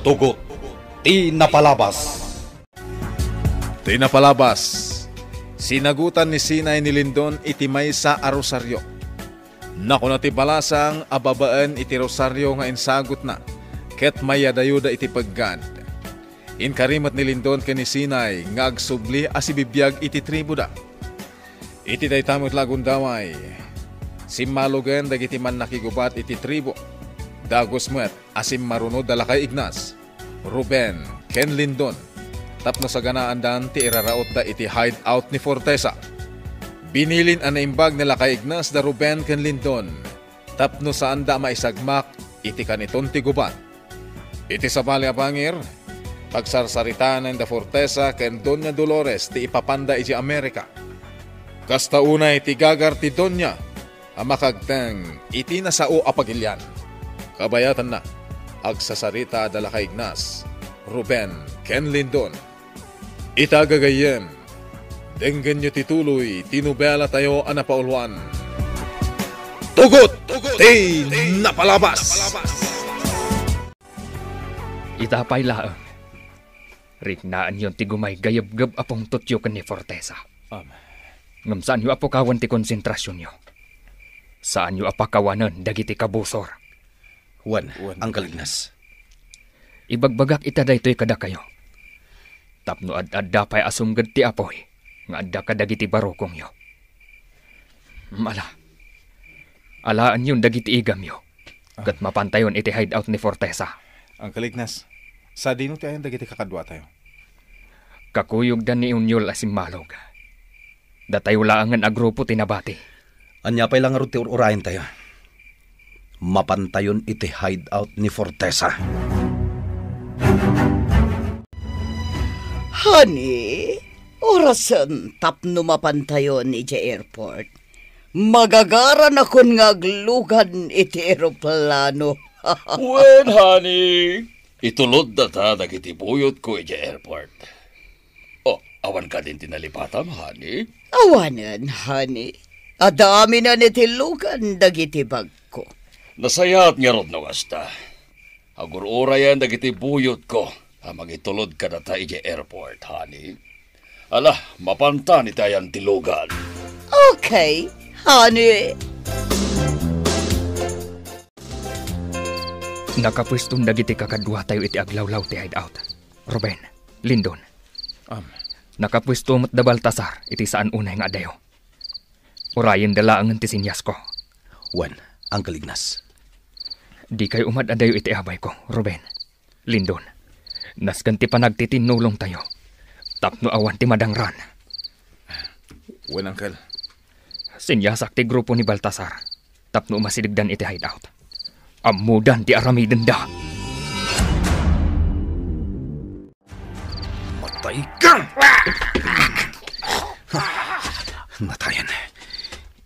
Tugot, Tinapalabas. Tinapalabas. Sinagutan ni Sinay ni Lindon iti maysa a rosaryo. Naku na ti balasang ababaan iti rosaryo nga insagot na, ket mayadayuda iti paggad. Inkarimat ni Lindon ken ni Sinay nga agsubli asibibiyag iti tribo da. Iti daytamot lagundaway, simmalogen dagiti man nakigubat iti tribo. Dagos met asim marunod dalakay Ignas, Ruben, ken Lindon. Tapno sa ganaan dan ti iraraot da iti hideout ni Fortesa. Binilin ang naimbag nila kay Ignas da Ruben ken Lindon. Tapno saan da maisagmak iti kaniton ti gubat. Iti sabali abangir, pagsarsaritaan da Fortesa ken Doña Dolores ti ipapanda iti Amerika. Kasta unay ti gagar ti Doña, amakagteng iti nasao apagilyan. Kabayatan na, agsasarita dala kay Ignas, Ruben, ken Lindon. Itagagayem, denggen nyo tituloy, tinubela tayo anapauluan. Tugot! Tinapalabas! Itapay laang. Riknaan yon ti gumay gayab-gab apong tutyo ken ni Fortesa. Ngamsaan yu apokawan ti konsentrasyon nyo. Saan yu apakawanan dagiti kabusor. Juan, ang Ignas. Ibagbagak ita daytoy kada kayo. Tapno ad-adda pay asumgad ti apoy, nga adda kadagiti barokong yo. Alaan yun dagiti igam yo. Kat mapantayon iti hideout ni Fortesa. Ang Ignas, sa dino ti ayan dagiti kakadwa tayo. Kakuyog dan ni Unyol asimmalog. Datayo laangan a grupo tinabati. Anya pay lang ti urayan tayo. Mapantayon iti hideout ni Fortesa. Honey, orasan tapno mapantayon iti airport. Magagaran akon nga aglugan iti aeroplano. Well, honey, itulod na ta dagiti buyot ko iti airport. Oh, awan ka din tinalipatam, honey? Awanan, honey. Adami na nitilugan dagiti bag ko. Nasayat nga rod na wasta. Agurura yan dagiti buyot ko. Magitulod ka na ta iti airport, honey. Ala, mapanta ni tayan tilugan. Okay, honey. Nakapwestong dagiti kakadwa tayo iti aglawlaw ti hideout. Ruben, Lindon. Nakapwesto mat da Baltasar iti saan unay nga adayo. Urayan dalaangan ti sinyas ko. Juan, ang Ignas. Di kayo umad-adayo iti abay ko, Ruben, Lindon. Naskan ti panagtitinulong tayo. Tapno awan ti madangran. Juan, Uncle. Sinyasak ti grupo ni Baltasar. Tapno umasidigdan iti hideout. Amudan ti aramiden da. Matay ka! Natayan.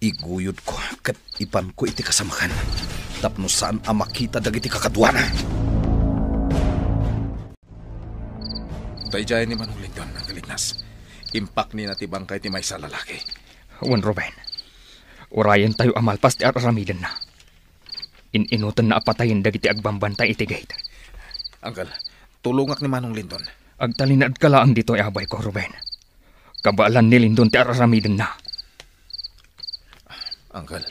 Iguyod ko kat ipan ko iti kasamakan. Tapno saan makita dagiti kakadwana. Dayjay ni Manong Lindon, ang Ignas. Impak ni natibang kay ti may sa lalaki. Juan Ruben, urayan tayo amalpas ti aramiden na. Inutan na apatayin dagiti agbambantay iti gate. Uncle, tulungak ni Manong Lindon. Agtalinad ka laang dito abay ko, Ruben. Kabaalan ni Lindon ti aramiden na. Uncle.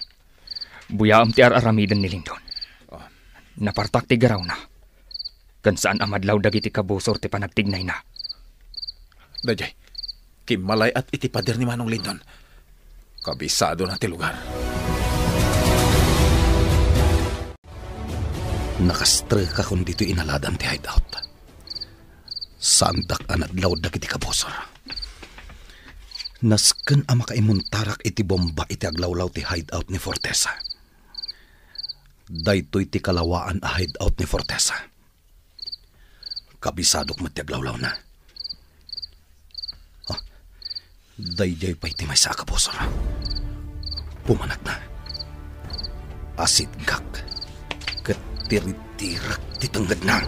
Buyaam ti aramiden ni Lindon. Napartak ti garaw na. Kan saan amadlaw dagiti kabusor ti panagtignay na. Dayjay, kimalay at iti pader ni Manong Lindon. Kabisado na ti lugar. Nakastre ka kung dito inaladan ti hideout. Sandak anadlaw dagiti kabusor. Nasken ang makaimuntarak iti bomba iti aglawlaw ti hideout ni Fortesa. Daytoy ti kalawaan a hideout ni Fortesa. Kabisadok mat ti aglawlaw na. Dayjay pa'y ti may sa kabusor. Pumanak na. Asit gak. Katiri-tirak ti tanggad na.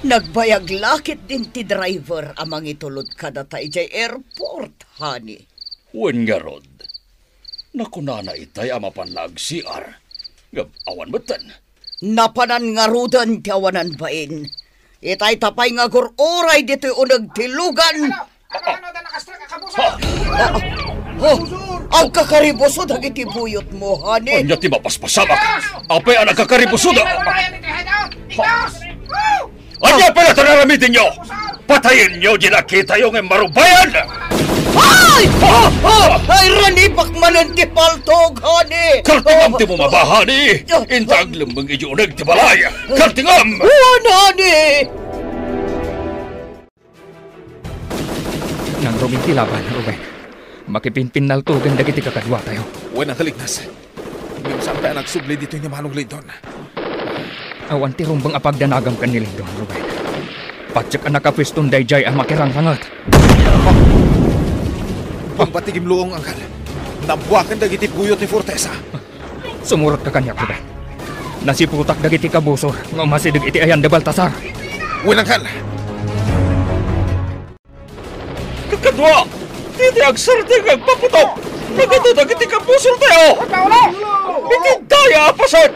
Nagbayag lakit din ti driver amang itulod kada tayo jay airport, honey. Wen nga rod. Nakunana itay amapanlag CR. Gab awan batan. Napanan nga rudan tiawanan bain. Itay tapay nga guroray dito'y unag tilugan. Ang kakaribusod ang itibuyot mo, honey. Anya ti mapaspasamak. Apay ang nagkakaribusod. Anya pala tanaramitin nyo. Patayin nyo ginakita yung marubayan. Ay! Ay, ranipak manan ti paltog, honey. Kartingam ti mo mabahani. Intag lembang ijo nagtibalay. Kartingam! Uwan, honey! Nang Ruben tilaban, Ruben. Makipinpinal to ganda kiti kakadwa tayo. Wen ang kalignas. Ngayon sampai nagsubli dito niya Manong Lindon. Awan ti rumbang apagdanagam kan ni Lindon, Ruben. Patsak anak kapwestong dayjay ang makirangrangat. Ang patigim luong angkal. Nabuakan dagiti buyot ni Fortesa. Sumurot ka kanya, Ruben. Nasiputak dagiti kabusor. Nga masidig iti ayan de Baltasar. Wen angkal. Kakadwa! Diti ang sarting agpaputok! Nagado dagiti kabusol tayo! Iti daya apasat!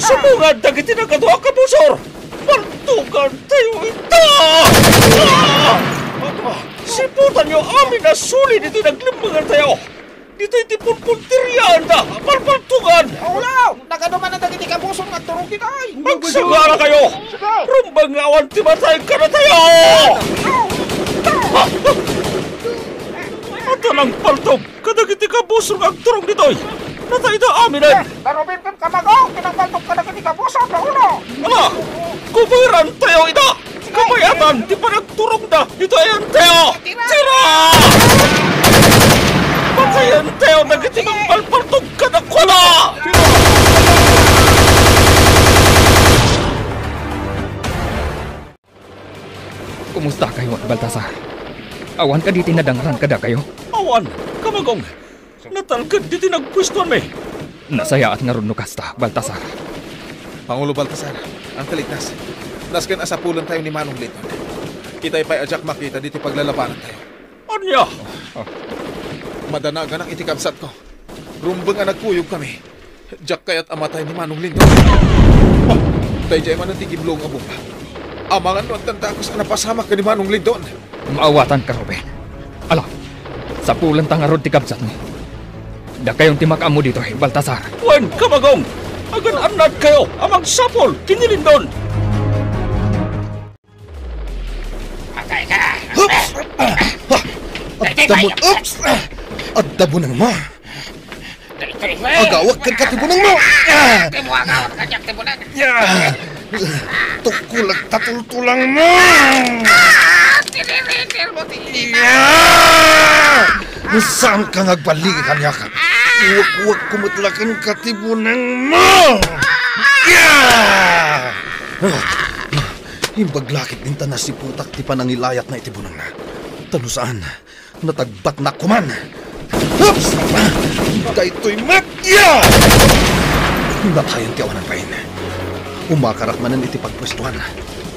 Sumungad dagiti nagado kabusor! Partugan tayo ita! Siputan nyo amin na suli dito naglimbangan tayo! Dito iti punpuntiryan na! Parpartugan! Ulaw! Nagaduman ang dagiti kabusol nga turong kitay! Magsagara kayo! Rumbang awan timatay ka na tayo! Tanang paltog, kadagiti kabusor ang turong ditoy. Natay na aminan. Darubin kan kamagong, pinagbaltog ka dagiti kabusol na ulo! Ala, kubiran tayo ita. Kabayatan, di pa nagturong na. Dito ayan tayo. Tira! Patayan tayo, dagiti ng palpaltog ka na kuna. Kumusta kayo, Baltasar? Awan ka diti nadangran kada kayo? Awan, kamagong. Natalkad diti nagpwistuan me. Nasaya at ngaruno kasta, Baltasar. Pangulo Baltasar, ang kalignas. Nasken asapulan tayo ni Manong Lindon. Itay pa'y ajak makita dito paglalabanan tayo. Anya? Madanagan ang itikabsat ko. Rumbang ang nagpuyog kami. Jak kayat amatay ni Manong Lindon. Tayo jay man ang tigimlong abong. Amangan no ang tanda ko sa napasamak ka ni Manong Lindon. Maawatan ka, Ruben. Ala, sa pulan tangarod ti kabsat mo. Da kayong timakam mo dito, Baltasar. Wen, kamagong. Agan anad kayo, amang sapol, kinilindon. Adamon, oops! Adamon mo! Agawag kang katibunan mo! Tukulag tatultulang mo! Saan ka nagbalikan niya ka? Huwag kumutlakan katibunan mo! Imbaglakit din ta na si putak ti panangilayat na itibunan na. Tano saan? Natagbat na kuman! Oops! Daytoy matya! Natayan ti awanan pain. Umakarak manan iti pagpwestuhan.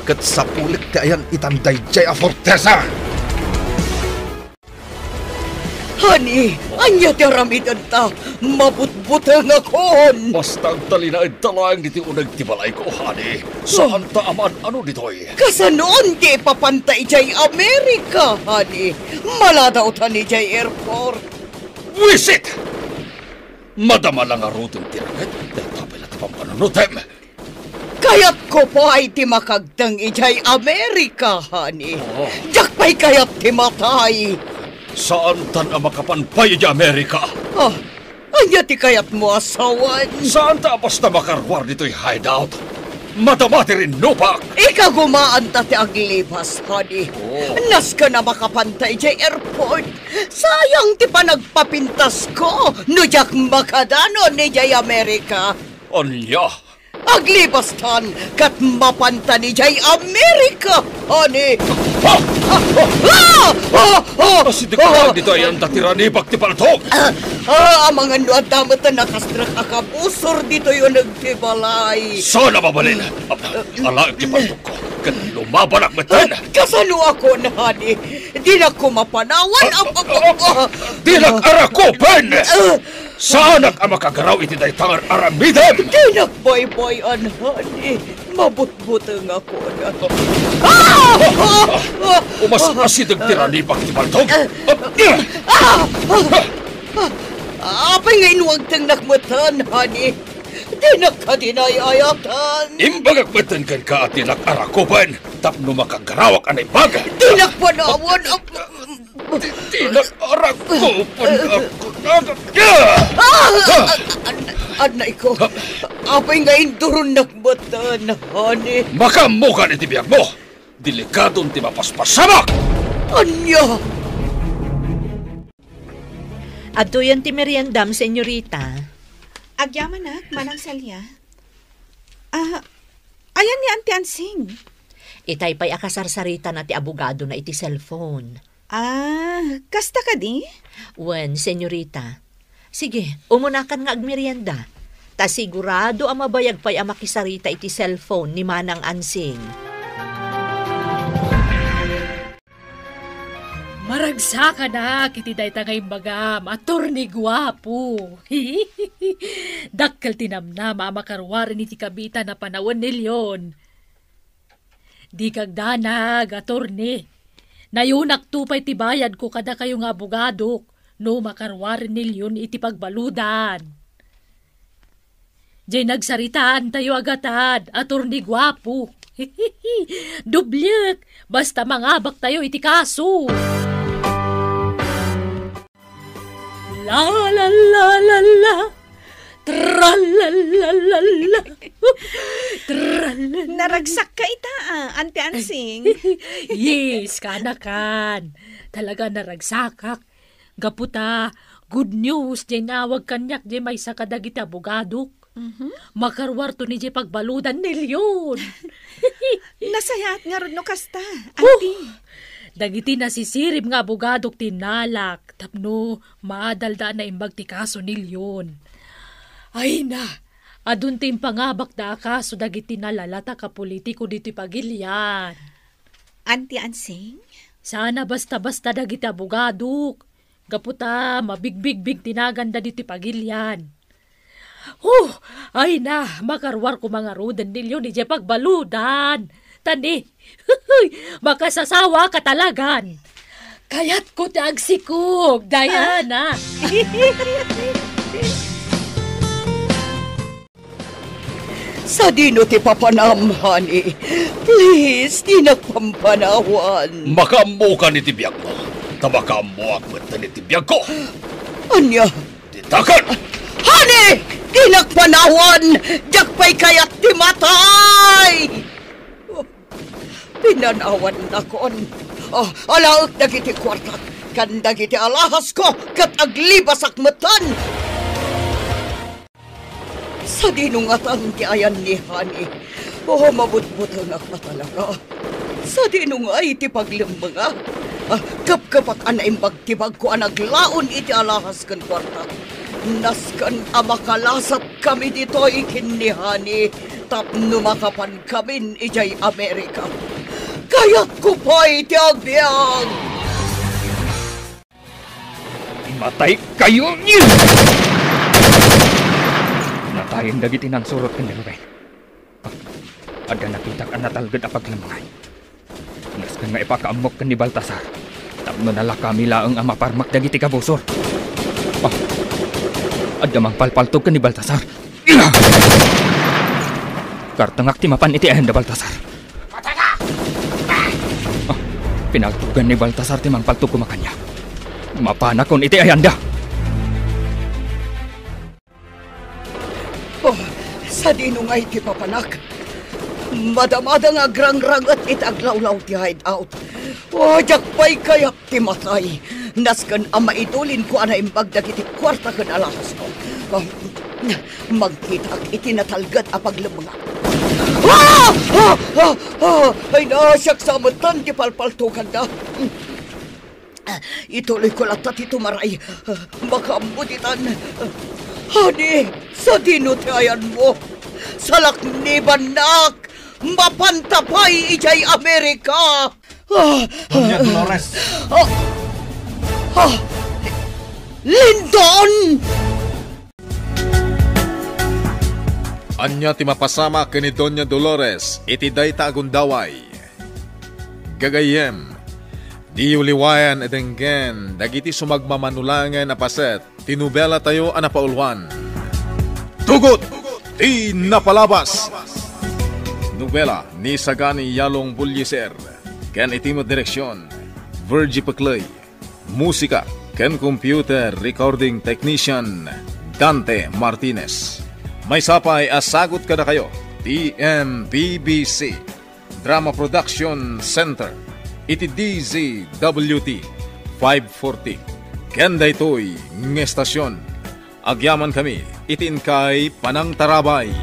Kat sa pulik ti ayan itanday jay a Fortesa! Honey, anya ti aramidan ta. Mabutbutang akon. Basta ang talinaid talang diti unag tibalay ko, honey. Saan ta aman ano ditoy? Kasanoon di papantay jay Amerika, honey. Maladaw ta ni jay airport. Wisit! Madama lang nga rutin tiraket. Dahil tapay na tapang panunutem. Kayat ko po ay ti makagdang ijay Amerika, honey. Jak pa'y kayat ti matay. Saan tan ang makapanpay di Amerika? Anya ti kayat mo asawan. Saan ta basta makarwar dito'y hideout? Matamati rin nupak! Ika gumaan ta ti aglibas, honey. Nas ka na makapantay jay airport. Sayang ti panagpapintas ko. Nujak makadano ni jay Amerika. Anya? Aglibastan kat mapanta ni jay Amerika, honey. Asidik lang dito ay ang tatirani pagtipaltok! Amangan doon damat na nakastrak akabusor dito yung nagtibalay. Sana mabalin! Ala, ipaltok ko. Kan lumaban ang matan! Kasano ako na, honey? Di na ko mapanawan. Di nag-arakopan! Saanak ang makagaraw iti daytangan aramidem? Dinagboy-boyan, honey. Mabutbutang ako na. Umas-asidag tiranibak ti baltog? Apay ngayon huwag tang nakmatan, honey. Di nakadinayayatan. Imbagagmatan kan ka at tinag-arakuban, tapno makagarawak anay baga. Di nakpanawan ako. Tinag-arakuban ako. Anay ko, apay ngayon duron nakmatan, honey. Makamukan iti biyag mo. Delikadong ti mapaspasamak. Anya? Adto yan ti meriendam, senyorita. Agyaman manang salya. Ayan ni Auntie Ansing. Itay pa'y akasarsarita na ti abogado na iti cellphone. Kasta ka di? Wen, senyorita. Sige, umunakan nga agmerienda. Ta sigurado ang mabayag pa'y amakisarita iti cellphone ni Manang Ansing. Maragsa ka na, kiti day tangay bagam, atorni gwapo. Dakkel tinamnama makarwarin iti kabita na panawan nilyon. Di kagdanag, atorni. Nayunak tupay tibayad ko kada kayo nga abogadok, no makarwarin nilyon iti pagbaludan. Diyay nagsaritaan tayo agatan, atorni gwapo. Dublyek, basta mangabak tayo iti kaso. La la la la la, tra la la la la, tra la. Naragsak ka ita, Auntie Ansing. Yes, kanakan. Talaga naragsakak. Gaputa, good news, di nawag kanyak di may sakadagiti abogadok. Makarwarto ni di pagbaludan nilyon. Nasayat nga ron no kasta, Auntie. Dagiti nasisirib nga abogadok tinalak, tapno maadalda na imbag ti kaso nilyon. Ay na, adun tim pangabak da kaso dagiti nalalata ka politiko dito pagilyan. Auntie Ansing? Sana basta-basta dagiti abogadok. Gaputa, mabigbig-big tinaganda dito pagilyan. Ay na, makarwar ko mga rudan nilyon ni Jepag baludan. Tani, makasasawa ka talagan. Kayat ko tagsikog, Diana. Sa dino ti papanam, honey. Please, di nagpampanawan. Makamukan iti biyag mo. Tabakamuak matan iti biyag ko. Anya? Ditakan! Honey! Di nagpanawan! Jakpay kaya't ti matay! Pinanawan na kon. Alaak dagiti kwartat. Kan dagiti alahas ko. Kat aglibas akmatan. Sa dinungatan ti ayan ni Honey. Mabutbutan ako talaga. Sa dinungay ti paglimbanga. Kapkapak anaimbag tibag ko anaglaon iti alahas kan kwartat. Naskan amakalasap kami dito ikin ni Honey. Tapno makapan kami ijay Amerika. Kaya ko pa itiagbiang! Matay kayo! Natayin dagiti ng surot ka ni Ruben. Ada nakita ka natalgad apaglamangay. Nas ka nga ipakaamok ka ni Baltasar. Tapno nala kami laang amaparmak dagiti kabusor. Ada mang palpaltog ka ni Baltasar. Kartangak timapan iti ahenda Baltasar. Pinaltugan ni Baltasar timang paltog kumakanya. Mapanakon iti ayanda. Sa dinungay ti papanak. Madamada nga grang-grang at itaglawlaw ti hideout. Jakpay kayak ti matay. Naskan ang maidulin ko ana imbag dagiti kwarta kan alahas ko. Magkita iti natalgad apaglamanga. Ay nasyak sa amatan ti palpaltukan na. Ituloy ko lang tati tumaray. Makaambuditan. Honey, sa dinutayan mo. Sa lakniban nak. Mapantapay ijay Amerika. Doña Dolores. Lindon! Anya ti mapasama kini Doña Dolores iti dayta agundaway. Gagayem, di uliwayan edenggen dagiti sumagmamanulangan na paset tinubela tayo anapaulwan. Tugot! Di napalabas! Nobela ni Sagani Yalong Bulyeser. Ken itimo direksyon Virgie Paclay. Musika ken computer recording technician Dante Martinez. May sapay asagot kada kayo TMPBC Drama Production Center iti DZWT 540 ken daytoy ng estasyon. Agyaman kami iti inkay Panang Tarabay.